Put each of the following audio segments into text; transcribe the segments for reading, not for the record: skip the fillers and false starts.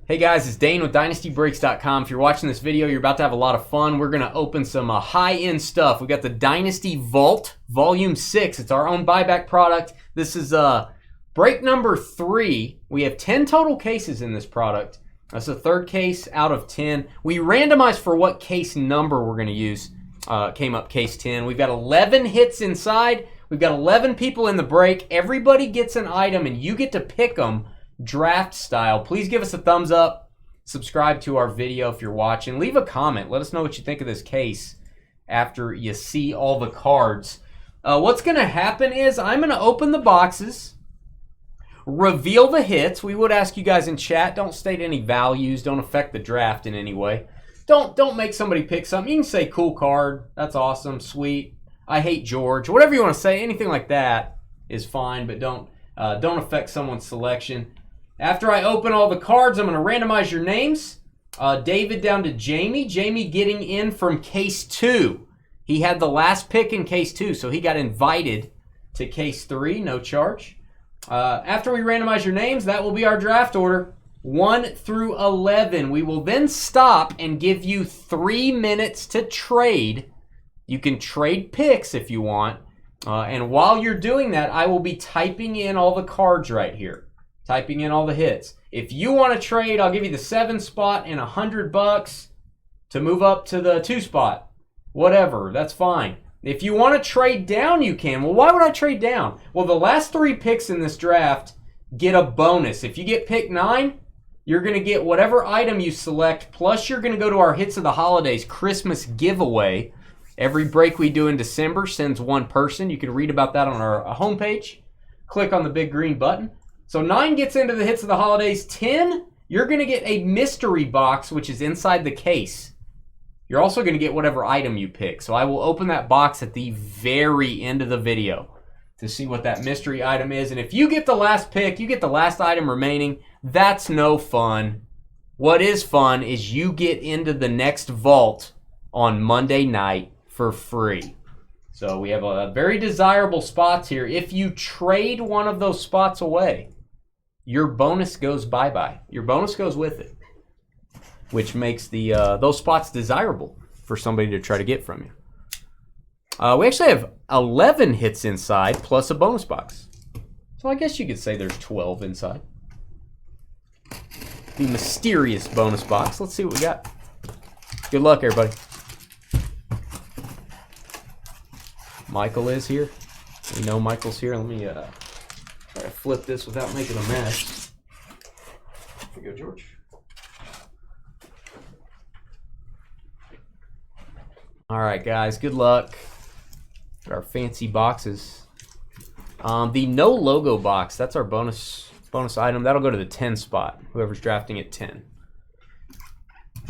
Hey guys, it's Dane with DynastyBreaks.com. If you're watching this video, you're about to have a lot of fun. We're going to open some high-end stuff. We got the Dynasty Vault Volume 6. It's our own buyback product. This is break number 3. We have 10 total cases in this product. That's the third case out of 10. We randomized for what case number we're going to use. Came up case 10. We've got 11 hits inside. We've got 11 people in the break. Everybody gets an item, and you get to pick them draft style. Please give us a thumbs up. Subscribe to our video if you're watching. Leave a comment. Let us know what you think of this case after you see all the cards. What's going to happen is I'm going to open the boxes, reveal the hits. We would ask you guys in chat, don't state any values. Don't affect the draft in any way. Don't make somebody pick something. You can say cool card. That's awesome. Sweet. I hate George. Whatever you want to say. Anything like that is fine, but don't affect someone's selection. After I open all the cards, I'm going to randomize your names. David down to Jamie. Jamie getting in from case 2. He had the last pick in case 2, so he got invited to case 3. No charge. After we randomize your names, that will be our draft order. 1 through 11. We will then stop and give you 3 minutes to trade. You can trade picks if you want. And while you're doing that, I will be typing in all the cards right here. Typing in all the hits. If you want to trade, I'll give you the 7 spot and $100 to move up to the 2 spot. Whatever, that's fine. If you want to trade down, you can. Well, why would I trade down? Well, the last 3 picks in this draft get a bonus. If you get pick 9, you're going to get whatever item you select, plus you're going to go to our Hits of the Holidays Christmas giveaway. Every break we do in December sends one person. You can read about that on our homepage. Click on the big green button. So 9 gets into the Hits of the Holidays. 10, you're going to get a mystery box, which is inside the case. You're also going to get whatever item you pick. So I will open that box at the very end of the video to see what that mystery item is. And if you get the last pick, you get the last item remaining. That's no fun. What is fun is you get into the next vault on Monday night for free. So we have a very desirable spots here. If you trade one of those spots away, your bonus goes bye-bye. Your bonus goes with it, which makes the those spots desirable for somebody to try to get from you. We actually have 11 hits inside plus a bonus box. So I guess you could say there's 12 inside. The mysterious bonus box. Let's see what we got. Good luck, everybody. Michael is here. We know Michael's here. Let me try to flip this without making a mess. Here we go, George. All right, guys. Good luck. Got our fancy boxes. The no logo box. That's our bonus item. That'll go to the 10 spot. Whoever's drafting at 10.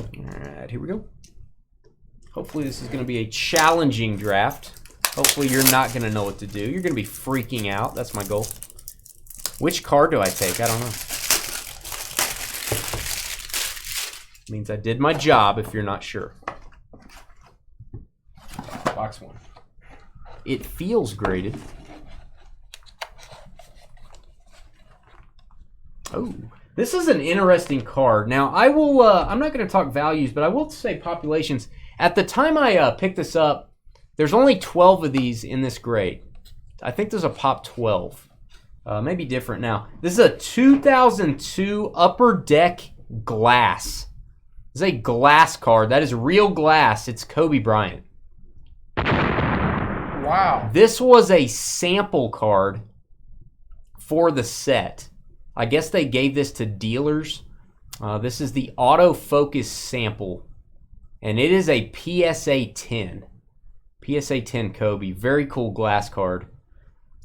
All right, here we go. Hopefully this is going to be a challenging draft. Hopefully you're not going to know what to do. You're going to be freaking out. That's my goal. Which card do I take? I don't know. Means I did my job if you're not sure. Box 1. It feels graded. Oh, this is an interesting card. Now, I will, I'm not going to talk values, but I will say populations. At the time I picked this up, there's only 12 of these in this grade. I think there's a pop 12. Maybe different now. This is a 2002 Upper Deck Glass. This is a glass card. That is real glass. It's Kobe Bryant. Wow. This was a sample card for the set. I guess they gave this to dealers. This is the autofocus sample. And it is a PSA 10. PSA 10 Kobe. Very cool glass card.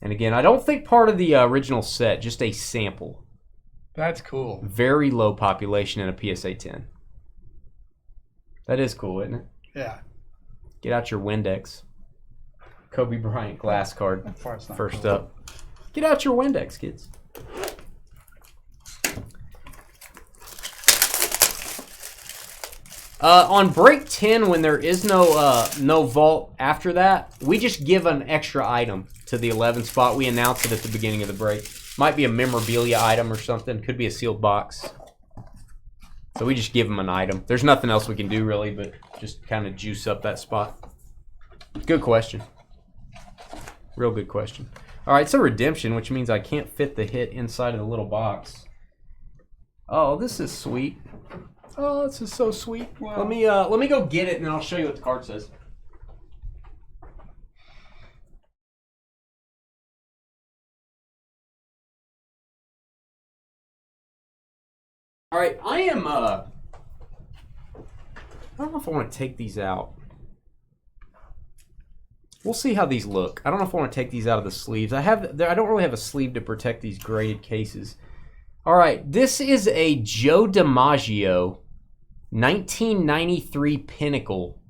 And again, I don't think part of the original set, just a sample. That's cool. Very low population in a PSA 10. That is cool, isn't it? Yeah. Get out your Windex. Kobe Bryant glass card. That part's not first cool. up. Get out your Windex, kids. On break 10, when there is no vault after that, we just give an extra item to the 11 spot. We announce it at the beginning of the break. Might be a memorabilia item or something. Could be a sealed box. So we just give them an item. There's nothing else we can do really, but just kind of juice up that spot. Good question. Real good question. All right, it's a redemption, which means I can't fit the hit inside of the little box. Oh, this is sweet. Oh, this is so sweet. Wow. Let me go get it, and then I'll show you what the card says. All right, I don't know if I want to take these out. We'll see how these look. I don't know if I want to take these out of the sleeves. I don't really have a sleeve to protect these graded cases. All right, this is a Joe DiMaggio 1993 Pinnacle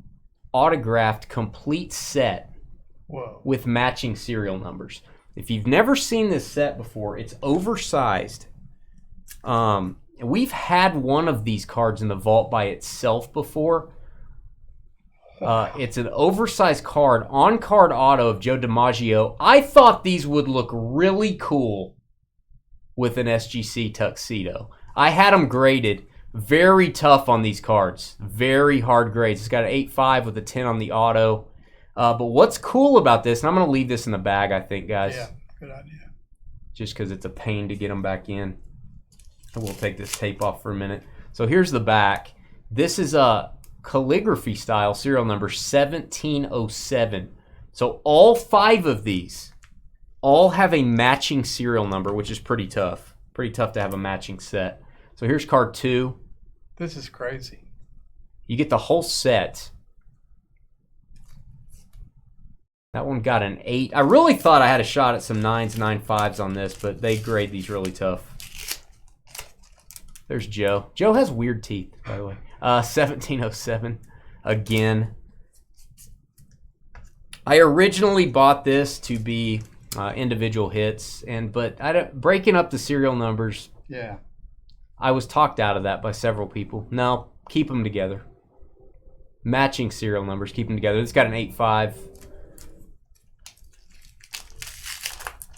autographed complete set. Whoa. With matching serial numbers. If you've never seen this set before, it's oversized. We've had one of these cards in the vault by itself before. It's an oversized card, on-card auto of Joe DiMaggio. I thought these would look really cool with an SGC tuxedo. I had them graded. Very tough on these cards. Very hard grades. It's got an 8.5 with a 10 on the auto. But what's cool about this, and I'm going to leave this in the bag, I think, guys. Yeah, good idea. Just because it's a pain to get them back in. We'll take this tape off for a minute. So here's the back. This is a calligraphy style serial number 1707. So all 5 of these all have a matching serial number, which is pretty tough. Pretty tough to have a matching set. So here's card 2. This is crazy. You get the whole set. That one got an 8. I really thought I had a shot at some 9s, 9.5s on this, but they grade these really tough. There's Joe. Joe has weird teeth, by the way. 1707 again. I originally bought this to be individual hits, but breaking up the serial numbers. Yeah. I was talked out of that by several people. No, keep them together. Matching serial numbers, keep them together. It's got an 8.5.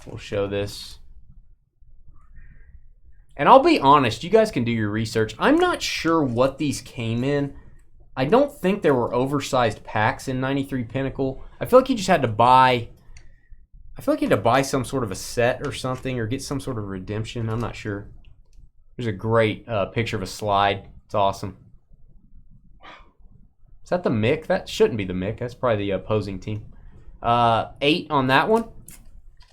We'll show this. And I'll be honest, you guys can do your research. I'm not sure what these came in. I don't think there were oversized packs in 93 Pinnacle. I feel like you just had to buy... I feel like you had to buy some sort of a set or something or get some sort of redemption. I'm not sure. There's a great picture of a slide. It's awesome. Is that the Mick? That shouldn't be the Mick. That's probably the opposing team. 8 on that one.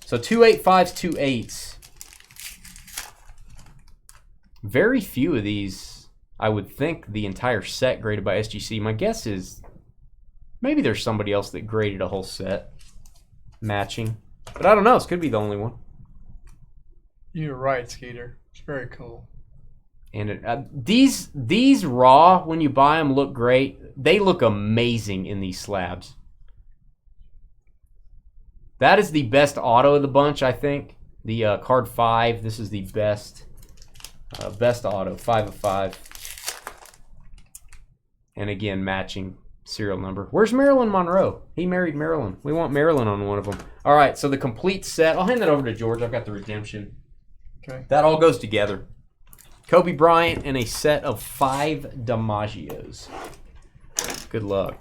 So 2 8.5s, 2 8s. Very few of these, I would think, the entire set graded by SGC. My guess is maybe there's somebody else that graded a whole set matching. But I don't know. This could be the only one. You're right, Skeeter. It's very cool. And these raw, when you buy them, look great. They look amazing in these slabs. That is the best auto of the bunch, I think. The card 5. This is the best auto. 5 of 5. And again, matching serial number. Where's Marilyn Monroe? He married Marilyn. We want Marilyn on one of them. All right, so the complete set. I'll hand that over to George. I've got the redemption. Okay. That all goes together. Kobe Bryant and a set of 5 DiMaggios. Good luck.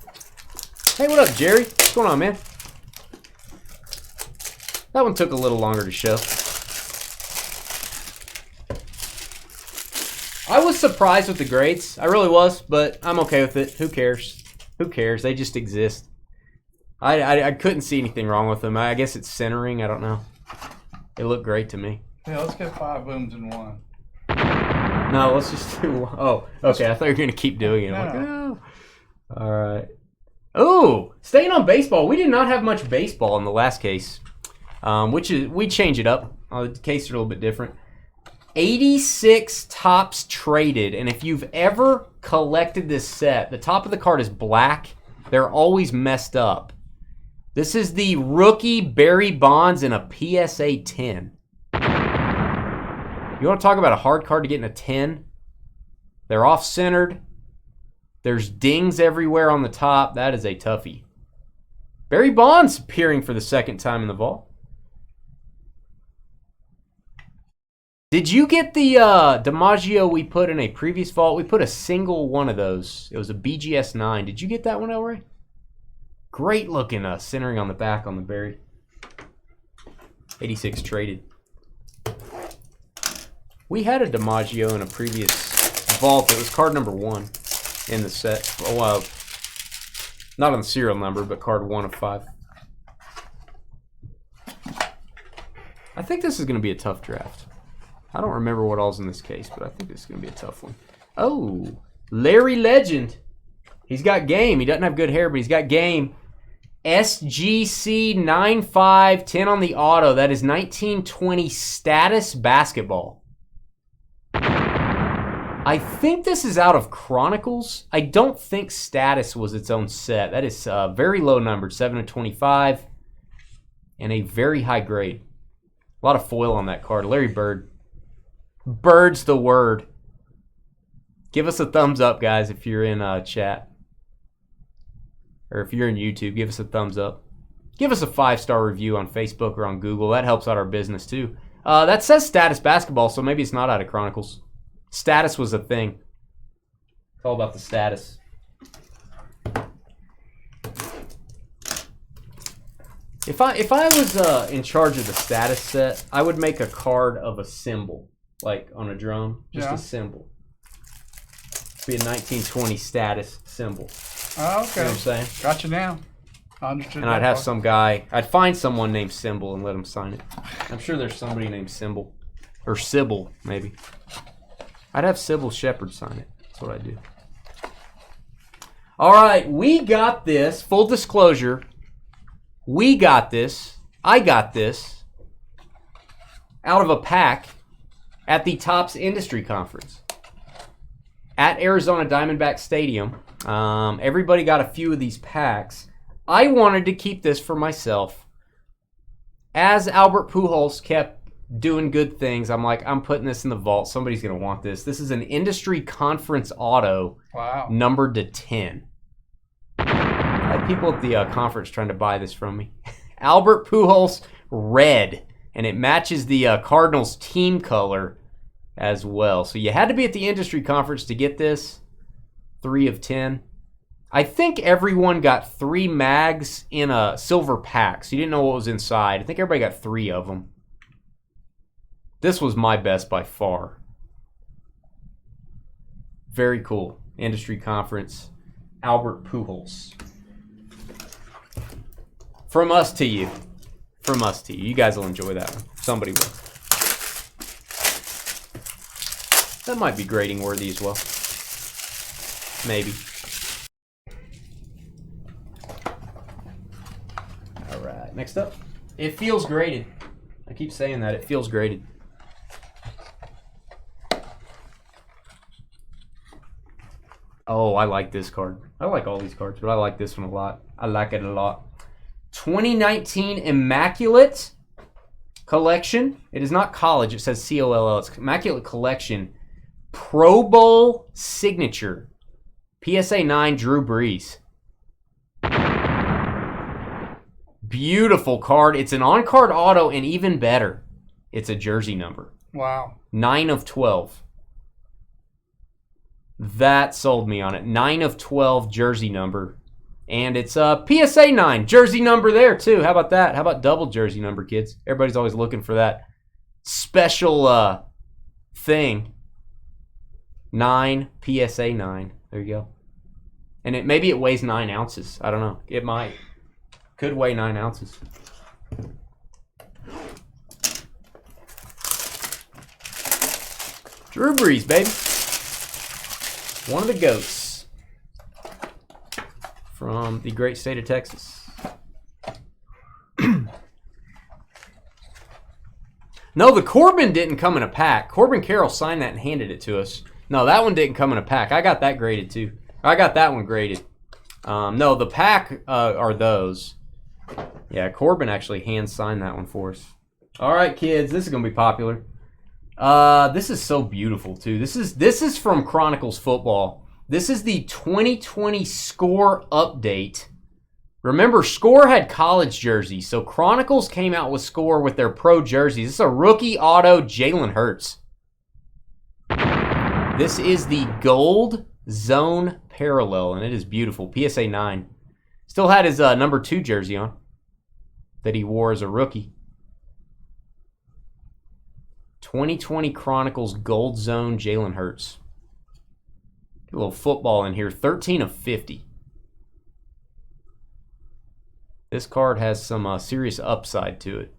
Hey, what up, Jerry? What's going on, man? That one took a little longer to show. I was surprised with the grades. I really was, but I'm okay with it. Who cares? Who cares? They just exist. I couldn't see anything wrong with them. I guess it's centering. I don't know. They look great to me. Yeah, let's get 5 booms in one. No, let's just do one. Oh, okay. I thought you were going to keep doing it. I'm like, oh. All right. Oh, staying on baseball. We did not have much baseball in the last case, which is we change it up. The cases are a little bit different. 86 tops traded, and if you've ever collected this set, the top of the card is black. They're always messed up. This is the rookie Barry Bonds in a PSA 10. You want to talk about a hard card to get in a 10? They're off-centered. There's dings everywhere on the top. That is a toughie. Barry Bonds appearing for the second time in the vault. Did you get the DiMaggio we put in a previous vault? We put a single one of those. It was a BGS 9. Did you get that one, Elray? Great looking centering on the back on the berry. 86 traded. We had a DiMaggio in a previous vault. It was card number 1 in the set. Oh, not on the serial number, but card 1 of 5. I think this is going to be a tough draft. I don't remember what all's in this case, but I think this is going to be a tough one. Oh, Larry Legend. He's got game. He doesn't have good hair, but he's got game. SGC 9510 on the auto. That is 1920 status basketball. I think this is out of Chronicles. I don't think status was its own set. That is very low numbered, 7 of 25, and a very high grade. A lot of foil on that card. Larry Bird. Bird's the word. Give us a thumbs up, guys, if you're in chat. Or if you're in YouTube, give us a thumbs up. Give us a 5-star review on Facebook or on Google. That helps out our business, too. That says status basketball, so maybe it's not out of Chronicles. Status was a thing. It's all about the status. If I was in charge of the status set, I would make a card of a symbol, like on a drum, just a symbol. Be a 1920 status symbol. Oh, okay. You know what I'm saying? Gotcha now. I understood. And I'd have some guy, I'd find someone named Symbol and let him sign it. I'm sure there's somebody named Symbol. Or Sybil, maybe. I'd have Sybil Shepherd sign it. That's what I'd do. All right, we got this. Full disclosure. We got this. I got this. Out of a pack at the Topps Industry Conference. At Arizona Diamondback Stadium. Everybody got a few of these packs. I wanted to keep this for myself. As Albert Pujols kept doing good things, I'm like, I'm putting this in the vault. Somebody's going to want this. This is an Industry Conference auto. Wow. Numbered to 10. I had people at the conference trying to buy this from me. Albert Pujols red. And it matches the Cardinals team color as well. So you had to be at the Industry Conference to get this. 3 of 10. I think everyone got 3 mags in a silver pack, so you didn't know what was inside. I think everybody got 3 of them. This was my best by far. Very cool. Industry Conference. Albert Pujols. From us to you. From us to you. You guys will enjoy that one. Somebody will. That might be grading worthy as well. Maybe. All right, next up. It feels graded. I keep saying that. It feels graded. Oh, I like this card. I like all these cards, but I like this one a lot. I like it a lot. 2019 Immaculate Collection. It is not college. It says COLL. It's Immaculate Collection. Pro Bowl Signature. PSA 9 Drew Brees. Beautiful card. It's an on-card auto, and even better, it's a jersey number. Wow. 9 of 12. That sold me on it. 9 of 12 jersey number. And it's a PSA 9 jersey number there, too. How about that? How about double jersey number, kids? Everybody's always looking for that special thing. 9 PSA 9. There you go. And maybe it weighs 9 ounces. I don't know. It might. Could weigh 9 ounces. Drew Brees, baby. One of the GOATs from the great state of Texas. No, the Corbin didn't come in a pack. Corbin Carroll signed that and handed it to us. No, that one didn't come in a pack. I got that graded too. I got that one graded. No, the pack are those. Yeah, Corbin actually hand-signed that one for us. All right, kids, this is going to be popular. This is so beautiful, too. This is from Chronicles Football. This is the 2020 Score update. Remember, Score had college jerseys, so Chronicles came out with Score with their pro jerseys. This is a rookie auto Jalen Hurts. This is the Gold Zone Parallel, and it is beautiful. PSA 9. Still had his number 2 jersey on that he wore as a rookie. 2020 Chronicles Gold Zone Jalen Hurts. A little football in here. 13 of 50. This card has some serious upside to it.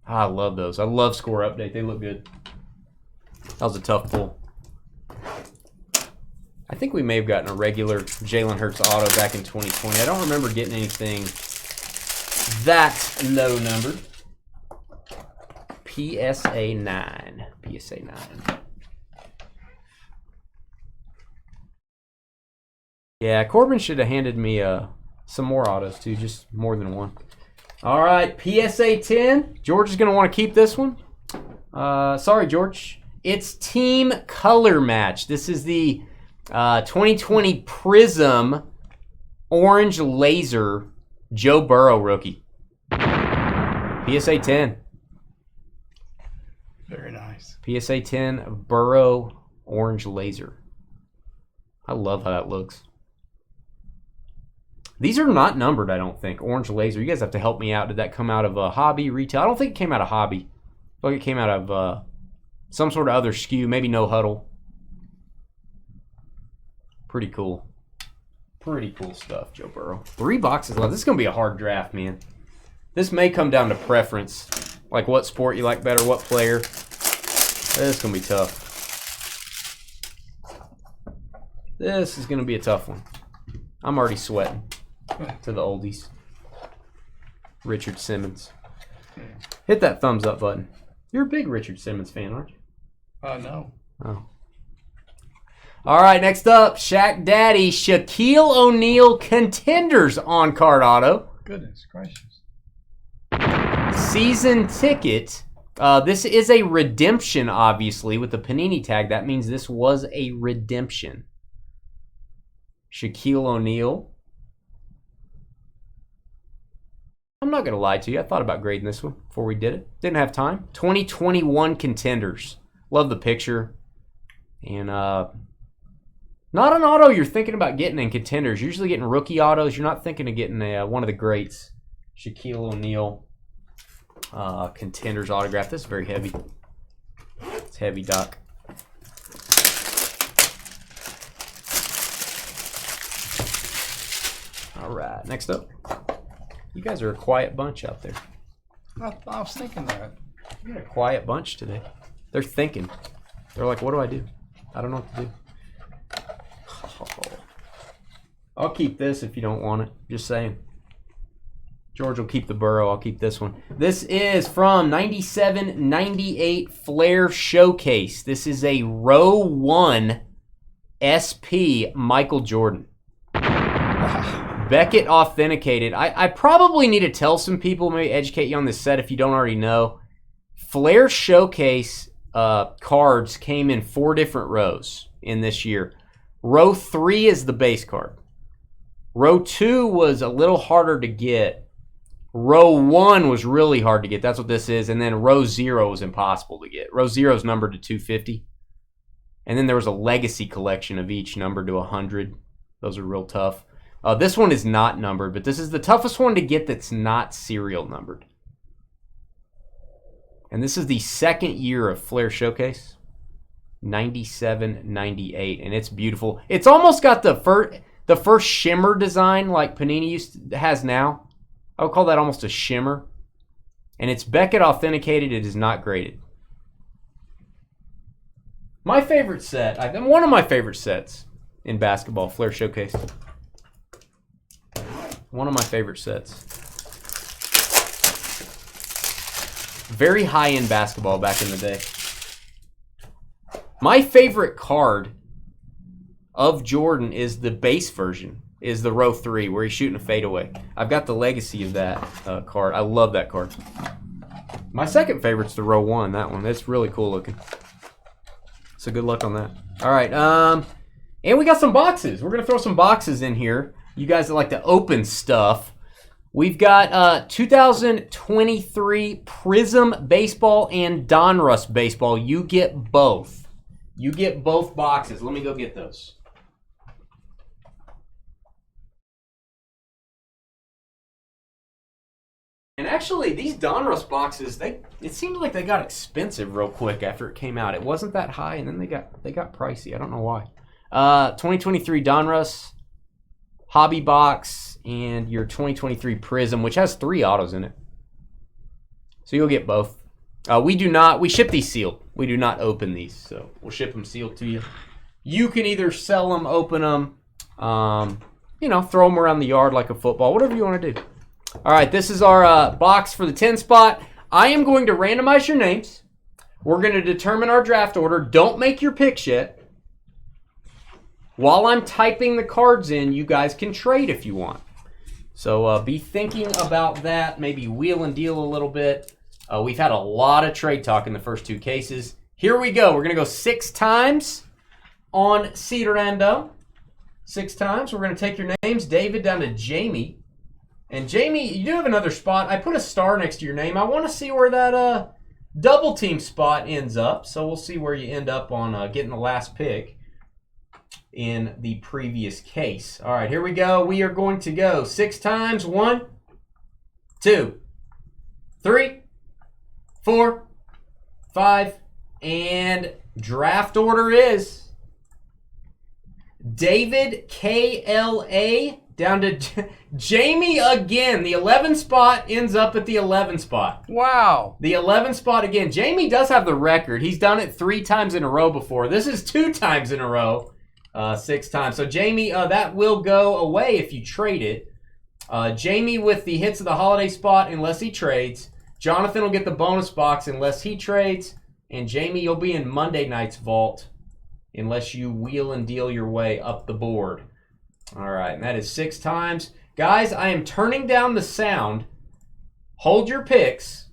I love those. I love Score Update. They look good. That was a tough pull. I think we may have gotten a regular Jalen Hurts auto back in 2020. I don't remember getting anything that low numbered. PSA 9. PSA 9. Yeah, Corbin should have handed me some more autos too, just more than one. All right, PSA 10. George is going to want to keep this one. Sorry, George. It's Team Color Match. This is the 2020 Prism Orange Laser Joe Burrow rookie. PSA 10. Very nice. PSA 10 Burrow Orange Laser. I love how that looks. These are not numbered, I don't think. Orange Laser. You guys have to help me out. Did that come out of a hobby, retail? I don't think it came out of hobby. I feel like it came out of some sort of other SKU. Maybe No Huddle. Pretty cool. Pretty cool stuff, Joe Burrow. 3 boxes left. This is going to be a hard draft, man. This may come down to preference. Like what sport you like better, what player. This is going to be tough. This is going to be a tough one. I'm already sweating to the oldies. Richard Simmons. Hit that thumbs up button. You're a big Richard Simmons fan, aren't you? No. Oh. All right, next up, Shaq Daddy, Shaquille O'Neal Contenders on-card auto. Goodness gracious. Season ticket. This is a redemption, obviously, with the Panini tag. That means this was a redemption. Shaquille O'Neal. I'm not going to lie to you. I thought about grading this one before we did it. Didn't have time. 2021 Contenders. Love the picture. And not an auto you're thinking about getting in Contenders. You're usually getting rookie autos. You're not thinking of getting one of the greats. Shaquille O'Neal Contenders autograph. This is very heavy. It's heavy, Doc. All right, next up. You guys are a quiet bunch out there. I was thinking that. You're a quiet bunch today. They're thinking. They're like, what do I do? I don't know what to do. I'll keep this if you don't want it. Just saying. George will keep the Burrow. I'll keep this one. This is from 97-98 Flair Showcase. This is a Row 1 SP Michael Jordan. Beckett authenticated. I probably need to tell some people, maybe educate you on this set if you don't already know. Flair Showcase cards came in 4 different rows in this year. Row 3 is the base card. Row 2 was a little harder to get. Row 1 was really hard to get. That's what this is. And then row 0 was impossible to get. Row 0 is numbered to 250. And then there was a legacy collection of each numbered to 100. Those are real tough. This one is not numbered, but this is the toughest one to get that's not serial numbered. And this is the second year of Flair Showcase. 97-98. And it's beautiful. It's almost got the first shimmer design like Panini has now. I would call that almost a shimmer. And it's Beckett authenticated. It is not graded. My favorite set, one of my favorite sets in basketball, Flair Showcase. One of my favorite sets. Very high-end basketball back in the day. My favorite card of Jordan is the base version, is the row 3 where he's shooting a fadeaway. I've got the legacy of that card. I love that card. My second favorite's the row 1, that one. That's really cool looking. So good luck on that. All right, and we got some boxes. We're going to throw some boxes in here. You guys that like to open stuff. We've got 2023 Prism Baseball and Donruss Baseball. You get both. You get both boxes. Let me go get those. And actually, these Donruss boxes, it seemed like they got expensive real quick after it came out. It wasn't that high, and then they got pricey. I don't know why. 2023 Donruss Hobby Box and your 2023 Prism, which has 3 autos in it. So you'll get both. We ship these sealed. We do not open these, so we'll ship them sealed to you. You can either sell them, open them, throw them around the yard like a football, whatever you want to do. All right, this is our box for the 10 spot. I am going to randomize your names. We're going to determine our draft order. Don't make your picks yet. While I'm typing the cards in, you guys can trade if you want. So be thinking about that. Maybe wheel and deal a little bit. We've had a lot of trade talk in the first 2 cases. Here we go. We're going to go 6 times on Cedarando. 6 times. We're going to take your names. David down to Jamie. And Jamie, you do have another spot. I put a star next to your name. I want to see where that double team spot ends up. So we'll see where you end up on getting the last pick in the previous case. All right, here we go. We are going to go 6 times. 1, 2, 3, 4, 5, and draft order is David KLA down to Jamie again. The 11 spot ends up at the 11 spot. Wow. The 11 spot again. Jamie does have the record. He's done it 3 times in a row before. This is 2 times in a row. 6 times. So Jamie, that will go away if you trade it. Jamie with the hits of the holiday spot unless he trades. Jonathan will get the bonus box unless he trades. And Jamie, you'll be in Monday night's vault unless you wheel and deal your way up the board. All right, and that is 6 times. Guys, I am turning down the sound. Hold your picks,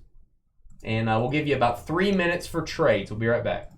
and we'll give you about 3 minutes for trades. We'll be right back.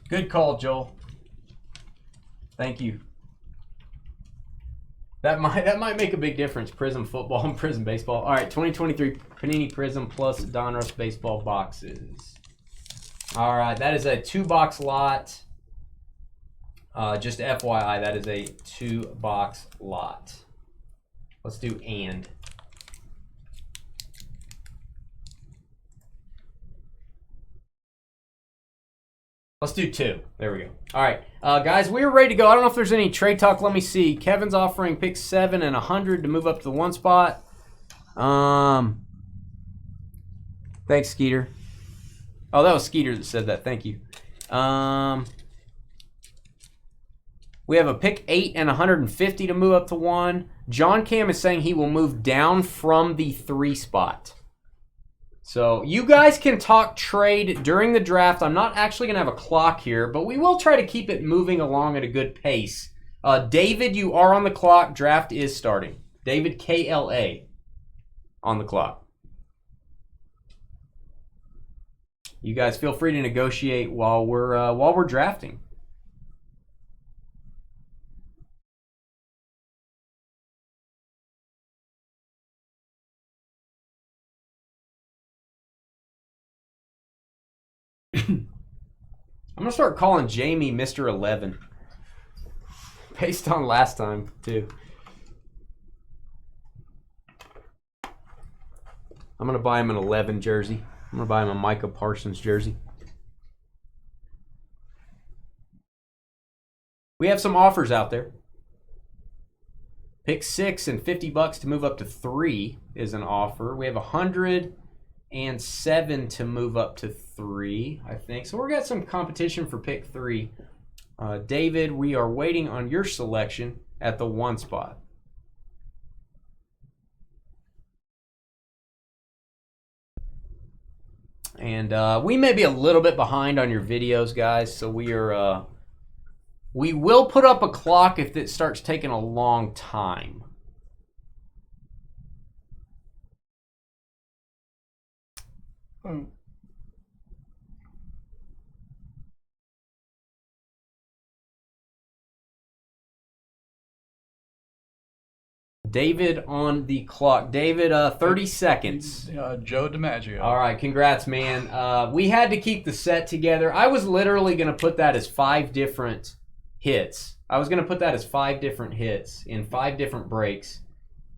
Good call, Joel. Thank you. That might make a big difference. Prism football and Prism baseball. All right, 2023 Panini Prism plus Donruss baseball boxes. All right, that is a 2-box lot. Just FYI, that is a 2-box lot. Let's do and. Let's do 2. There we go. All right, guys, we're ready to go. I don't know if there's any trade talk. Let me see. Kevin's offering pick 7 and 100 to move up to the 1 spot. Thanks, Skeeter. Oh, that was Skeeter that said that. Thank you. We have a pick 8 and 150 to move up to 1. John Cam is saying he will move down from the 3 spot. So you guys can talk trade during the draft. I'm not actually going to have a clock here, but we will try to keep it moving along at a good pace. David, you are on the clock. Draft is starting. David KLA on the clock. You guys feel free to negotiate while we're drafting. I'm going to start calling Jamie Mr. 11. Based on last time, too. I'm going to buy him an 11 jersey. I'm going to buy him a Micah Parsons jersey. We have some offers out there. Pick 6 and $50 to move up to 3 is an offer. We have 107 to move up to 3, I think. So we've got some competition for pick 3. David, we are waiting on your selection at the 1 spot. And we may be a little bit behind on your videos, guys. So we will put up a clock if it starts taking a long time. David on the clock. David, 30 seconds. Joe DiMaggio. All right, congrats, man. We had to keep the set together. I was literally going to put that as 5 different hits. I was going to put that as 5 different hits in 5 different breaks.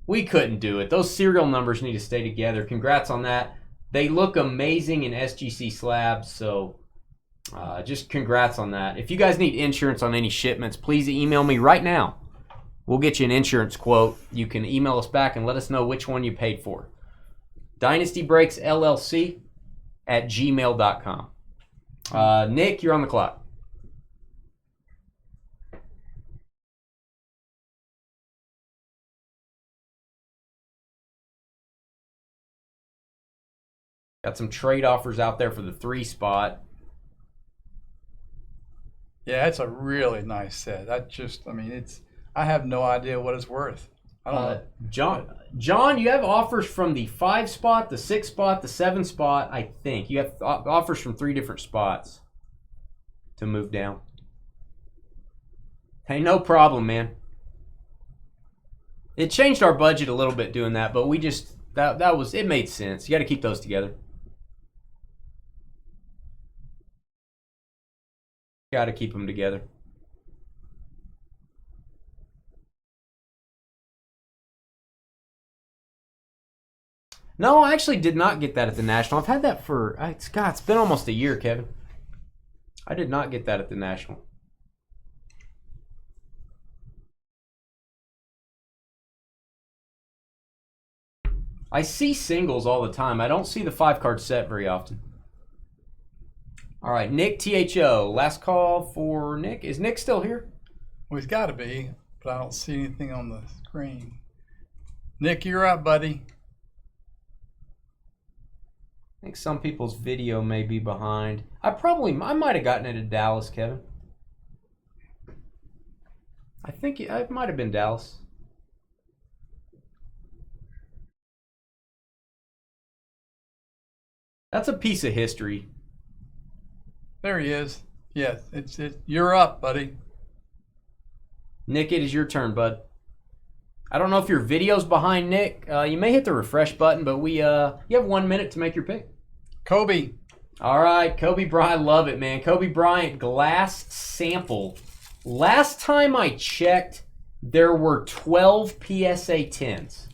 We couldn't do it. Those serial numbers need to stay together. Congrats on that. They look amazing in SGC slabs, so just congrats on that. If you guys need insurance on any shipments, please email me right now. We'll get you an insurance quote. You can email us back and let us know which one you paid for. Dynasty Breaks LLC at gmail.com. Nick, you're on the clock. Got some trade offers out there for the 3 spot. Yeah, it's a really nice set. I have no idea what it's worth. I don't know. John, you have offers from the 5 spot, the 6 spot, the 7 spot, I think. You have offers from 3 different spots to move down. Hey, no problem, man. It changed our budget a little bit doing that, but we just, it made sense. You got to keep those together. Got to keep them together. No, I actually did not get that at the National. I've had that for, it's been almost a year, Kevin. I did not get that at the National. I see singles all the time. I don't see the 5-card set very often. All right, Nick THO. Last call for Nick. Is Nick still here? Well, he's got to be, but I don't see anything on the screen. Nick, you're up, buddy. I think some people's video may be behind. I might have gotten it in Dallas, Kevin. I think it might have been Dallas. That's a piece of history. There he is. Yes, you're up, buddy. Nick, it is your turn, bud. I don't know if your video's behind, Nick. You may hit the refresh button, but you have 1 minute to make your pick. Kobe. All right, Kobe Bryant, love it, man. Kobe Bryant glass sample. Last time I checked, there were 12 PSA 10s.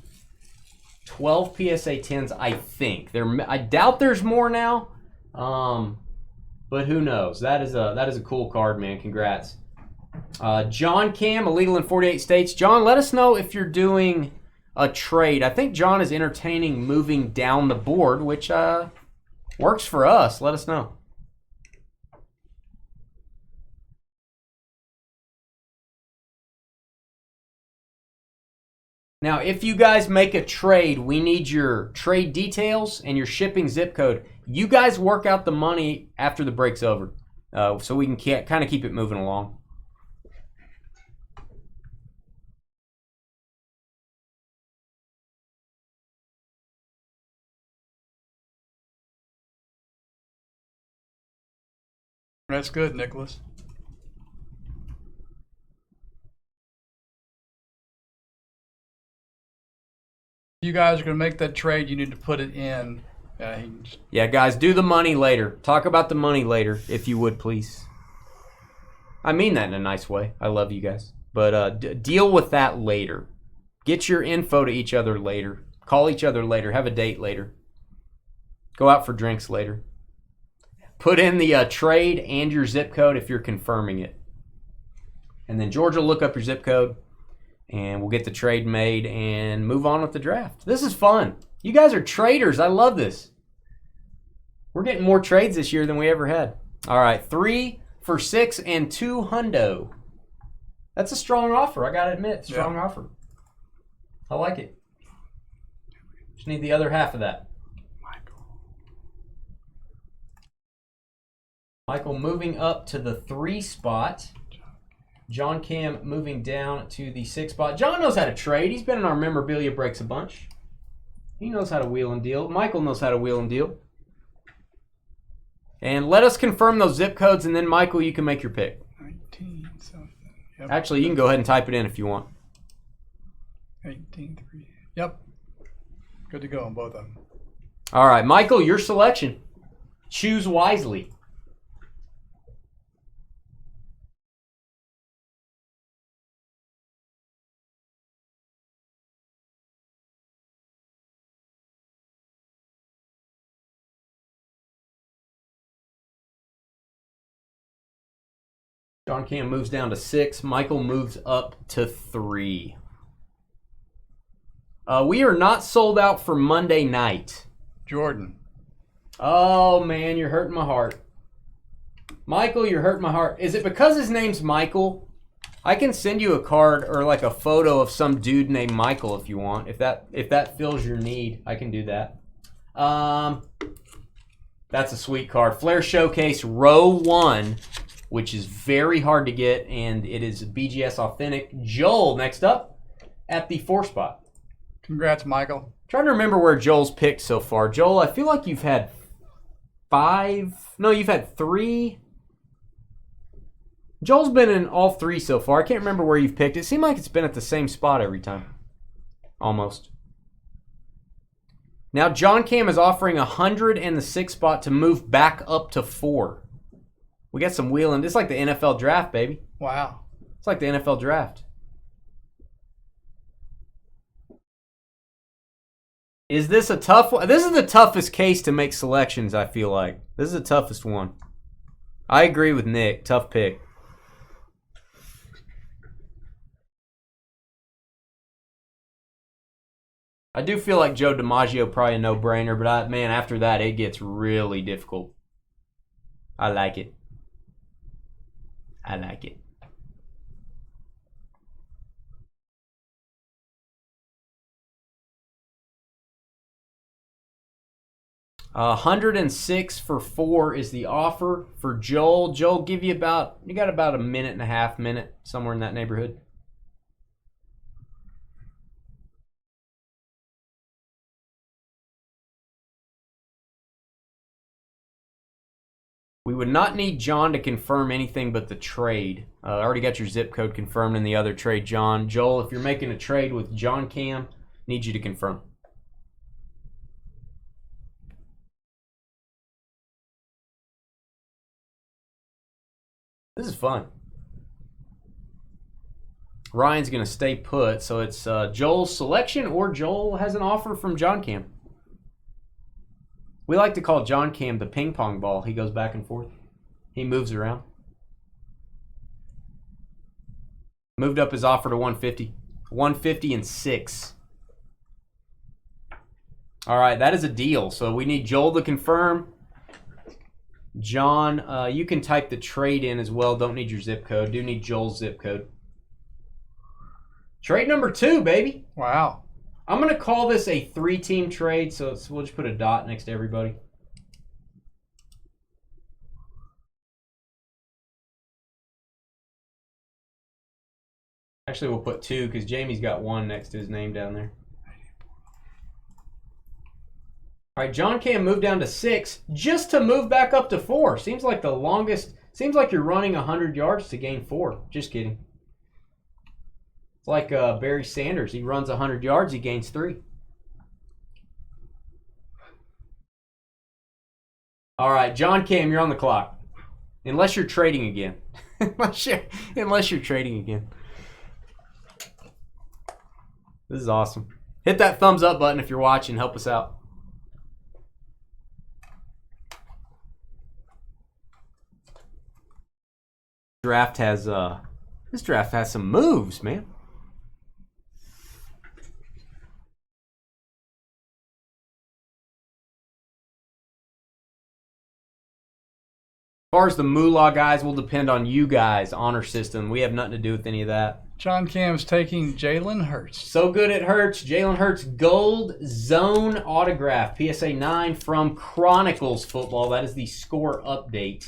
12 PSA 10s, I think. I doubt there's more now, but who knows? That is a cool card, man. Congrats. John Cam, illegal in 48 states. John, let us know if you're doing a trade. I think John is entertaining moving down the board, which works for us. Let us know. Now, if you guys make a trade, we need your trade details and your shipping zip code. You guys work out the money after the break's over, so we can kind of keep it moving along. That's good, Nicholas. If you guys are going to make that trade, you need to put it in. Yeah, guys, do the money later. Talk about the money later, if you would, please. I mean that in a nice way. I love you guys. But deal with that later. Get your info to each other later. Call each other later. Have a date later. Go out for drinks later. Put in the trade and your zip code if you're confirming it. And then George will look up your zip code, and we'll get the trade made and move on with the draft. This is fun. You guys are traders. I love this. We're getting more trades this year than we ever had. All right, 3 for $6 and 2 hundo. That's a strong offer. I got to admit, strong offer. I like it. Just need the other half of that. Michael moving up to the 3 spot. John Cam moving down to the 6 spot. John knows how to trade. He's been in our memorabilia breaks a bunch. He knows how to wheel and deal. Michael knows how to wheel and deal. And let us confirm those zip codes, and then, Michael, you can make your pick. 19 something. Yep. Actually, you can go ahead and type it in if you want. 18-3. Yep. Good to go on both of them. All right, Michael, your selection. Choose wisely. John Cam moves down to 6. Michael moves up to 3. We are not sold out for Monday night. Jordan. Oh, man, you're hurting my heart. Michael, you're hurting my heart. Is it because his name's Michael? I can send you a card or like a photo of some dude named Michael if you want. If that fills your need, I can do that. That's a sweet card. Flair Showcase Row 1, which is very hard to get, and it is BGS Authentic. Joel, next up, at the 4 spot. Congrats, Michael. Trying to remember where Joel's picked so far. Joel, I feel like you've had 5. No, you've had 3. Joel's been in all 3 so far. I can't remember where you've picked. It seemed like it's been at the same spot every time. Almost. Now, John Cam is offering 100 in the 6th spot to move back up to 4. We got some wheeling. It's like the NFL draft, baby. Wow. It's like the NFL draft. Is this a tough one? This is the toughest case to make selections, I feel like. This is the toughest one. I agree with Nick. Tough pick. I do feel like Joe DiMaggio probably a no-brainer, but man, after that, it gets really difficult. I like it. I like it. $106 for 4 is the offer for Joel. Joel, you got about a minute and a half, somewhere in that neighborhood. We would not need John to confirm anything but the trade. I already got your zip code confirmed in the other trade, John. Joel, if you're making a trade with John Cam, need you to confirm. This is fun. Ryan's going to stay put, so it's Joel's selection, or Joel has an offer from John Cam. We like to call John Cam the ping pong ball. He goes back and forth. He moves around. Moved up his offer to 150. 150 and 6. All right, that is a deal. So we need Joel to confirm. John, you can type the trade in as well. Don't need your zip code. Do need Joel's zip code. Trade number 2, baby. Wow. I'm going to call this a 3-team trade, so we'll just put a dot next to everybody. Actually, we'll put 2 because Jamie's got 1 next to his name down there. All right, John Cam moved down to 6 just to move back up to 4. Seems like the longest. Seems like you're running 100 yards to gain 4. Just kidding. It's like Barry Sanders. He runs 100 yards, he gains 3. All right, John Cam, you're on the clock. Unless you're trading again. unless you're trading again. This is awesome. Hit that thumbs up button if you're watching. Help us out. This draft has some moves, man. As far as the moolah guys will depend on you guys, honor system. We have nothing to do with any of that. John Cam's taking Jalen Hurts. So good it hurts. Jalen Hurts gold zone autograph. PSA 9 from Chronicles Football. That is the score update.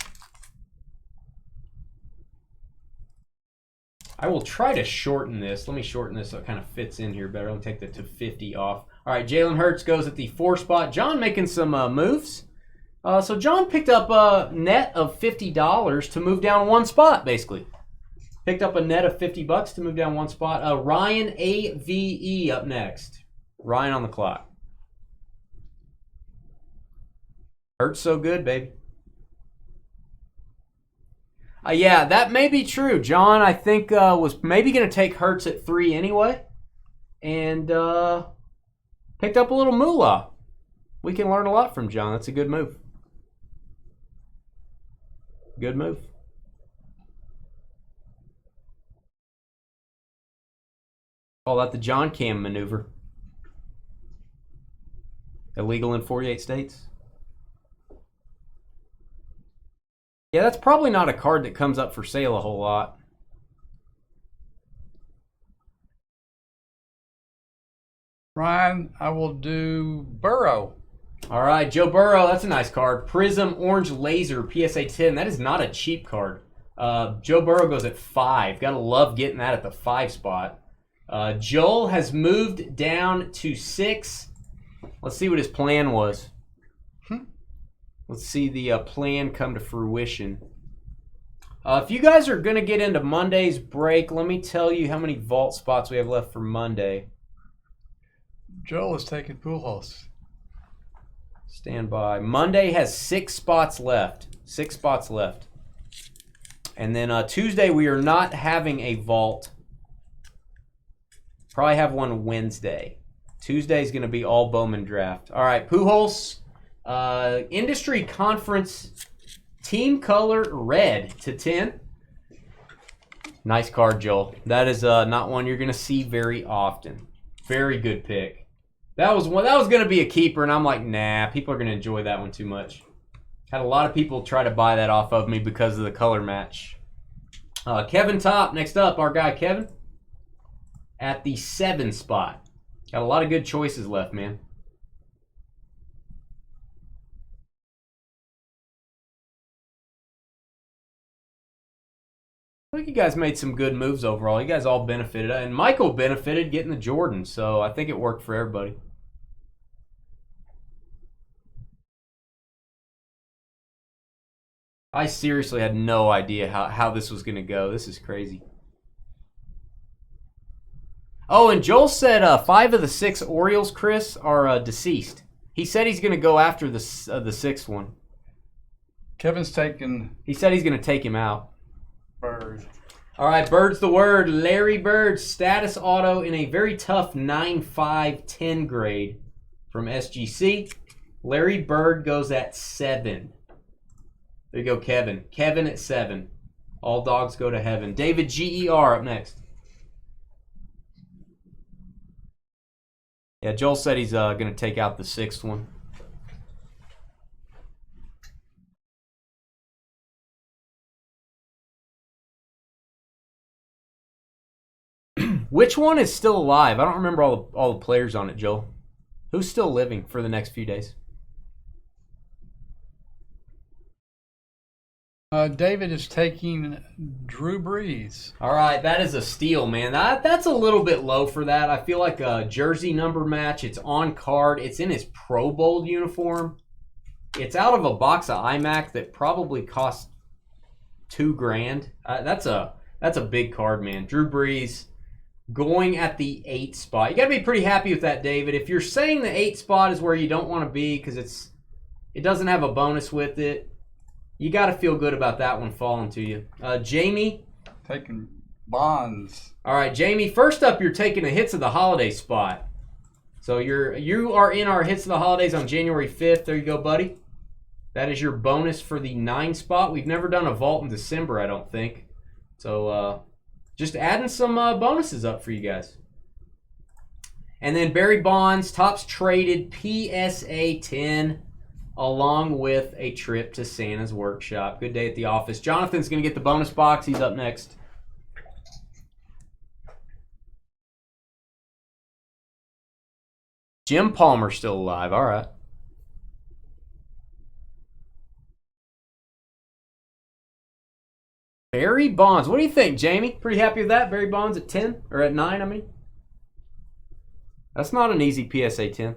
I will try to shorten this. Let me shorten this so it kind of fits in here better. I'll take the 250 off. All right, Jalen Hurts goes at the 4 spot. John making some moves. So John picked up a net of $50 to move down 1 spot, basically. Picked up a net of $50 to move down 1 spot. Ryan AVE up next. Ryan on the clock. Hurts so good, baby. Yeah, that may be true. John, I think, was maybe going to take Hurts at 3 anyway. And picked up a little moolah. We can learn a lot from John. That's a good move. Good move. Call that the John Cam maneuver. Illegal in 48 states. Yeah, that's probably not a card that comes up for sale a whole lot. Ryan, I will do Burrow. All right, Joe Burrow, that's a nice card. Prism Orange Laser, PSA 10. That is not a cheap card. Joe Burrow goes at 5. Gotta love getting that at the 5 spot. Joel has moved down to 6. Let's see what his plan was. Let's see the plan come to fruition. If you guys are going to get into Monday's break, let me tell you how many vault spots we have left for Monday. Joel is taking Pujols. Stand by. Monday has 6 spots left. 6 spots left. And then Tuesday we are not having a vault. Probably have one Wednesday. Tuesday is going to be all Bowman draft. All right, Pujols. Industry Conference Team Color Red to 10. Nice card, Joel. That is not one you're going to see very often. Very good pick. That was going to be a keeper, and I'm like, nah, people are going to enjoy that one too much. Had a lot of people try to buy that off of me because of the color match. Kevin Top, next up, our guy Kevin. At the 7 spot. Got a lot of good choices left, man. I think you guys made some good moves overall. You guys all benefited. And Michael benefited getting the Jordan, so I think it worked for everybody. I seriously had no idea how this was going to go. This is crazy. Oh, and Joel said 5 of the 6 Orioles, Chris, are deceased. He said he's going to go after the 6th one. Kevin's taking. He said he's going to take him out. Bird. All right, Bird's the word. Larry Bird, status auto in a very tough 9.5/10 grade from SGC. Larry Bird goes at 7. There you go, Kevin. Kevin at 7. All dogs go to heaven. David GER up next. Yeah, Joel said he's going to take out the 6th one. Which one is still alive? I don't remember all the players on it, Joel. Who's still living for the next few days? David is taking Drew Brees. All right, that is a steal, man. That's a little bit low for that. I feel like a jersey number match. It's on card. It's in his Pro Bowl uniform. It's out of a box of iMac that probably cost $2,000. That's a big card, man. Drew Brees going at the 8 spot. You got to be pretty happy with that, David. If you're saying the 8 spot is where you don't want to be because it doesn't have a bonus with it, you got to feel good about that one falling to you. Jamie. Taking Bonds. All right, Jamie. First up, you're taking a Hits of the Holiday spot. So you are in our Hits of the Holidays on January 5th. There you go, buddy. That is your bonus for the 9 spot. We've never done a vault in December, I don't think. So just adding some bonuses up for you guys. And then Barry Bonds, Topps Traded PSA 10. Along with a trip to Santa's workshop. Good day at the office. Jonathan's going to get the bonus box. He's up next. Jim Palmer's still alive. All right. Barry Bonds. What do you think, Jamie? Pretty happy with that? Barry Bonds at 10? Or at 9, I mean? That's not an easy PSA 10.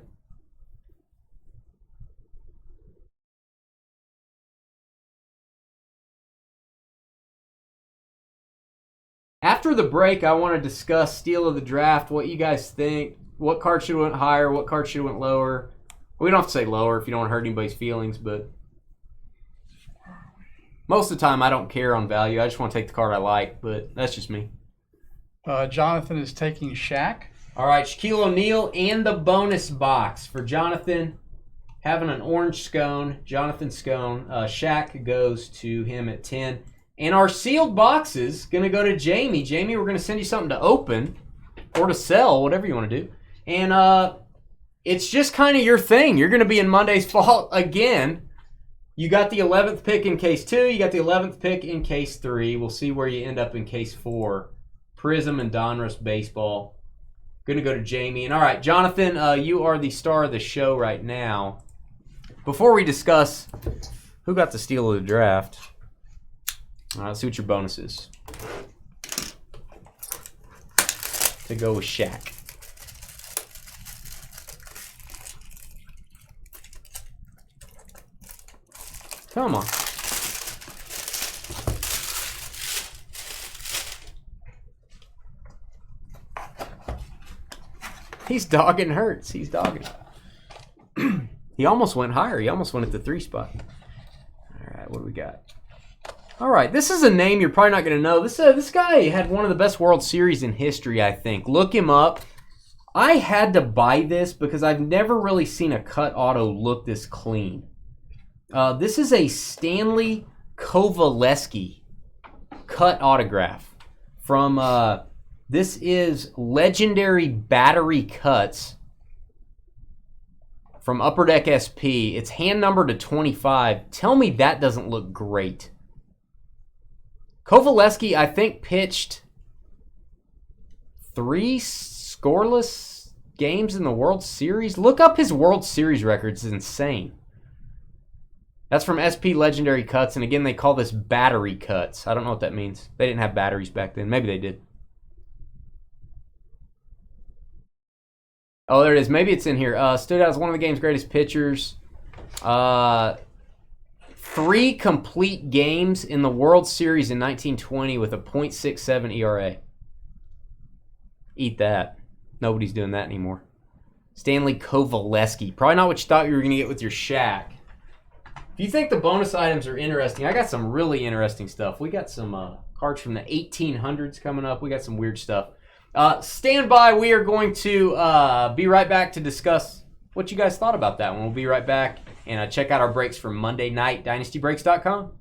After the break, I want to discuss Steal of the Draft, what you guys think. What card should have went higher? What card should have went lower? We don't have to say lower if you don't want to hurt anybody's feelings, but most of the time I don't care on value. I just want to take the card I like, but that's just me. Jonathan is taking Shaq. All right, Shaquille O'Neal and the bonus box for Jonathan. Having an orange scone, Jonathan Scone. Shaq goes to him at 10. And our sealed boxes going to go to Jamie. Jamie, we're going to send you something to open or to sell, whatever you want to do. And it's just kind of your thing. You're going to be in Monday's Vault again. You got the 11th pick in case 2. You got the 11th pick in case 3. We'll see where you end up in case 4. Prism and Donruss Baseball. Going to go to Jamie. And all right, Jonathan, you are the star of the show right now. Before we discuss who got the steal of the draft, all right, let's see what your bonus is. To go with Shaq. Come on. He's dogging Hurts. He's dogging. He almost went higher. He almost went at the 3 spot. All right, what do we got? All right, this is a name you're probably not going to know. This guy had one of the best World Series in history, I think. Look him up. I had to buy this because I've never really seen a cut auto look this clean. This is a Stanley Kovaleski cut autograph from, this is Legendary Battery Cuts from Upper Deck SP. It's hand numbered to 25. Tell me that doesn't look great. Kovaleski, I think, pitched 3 scoreless games in the World Series. Look up his World Series records. It's insane. That's from SP Legendary Cuts, and again, they call this battery cuts. I don't know what that means. They didn't have batteries back then. Maybe they did. Oh, there it is. Maybe it's in here. Stood out as one of the game's greatest pitchers. 3 complete games in the World Series in 1920 with a .67 ERA. Eat that. Nobody's doing that anymore. Stanley Kovaleski. Probably not what you thought you were going to get with your Shaq. If you think the bonus items are interesting, I got some really interesting stuff. We got some cards from the 1800s coming up. We got some weird stuff. Stand by. We are going to be right back to discuss what you guys thought about that one. We'll be right back and check out our breaks for Monday night, DynastyBreaks.com.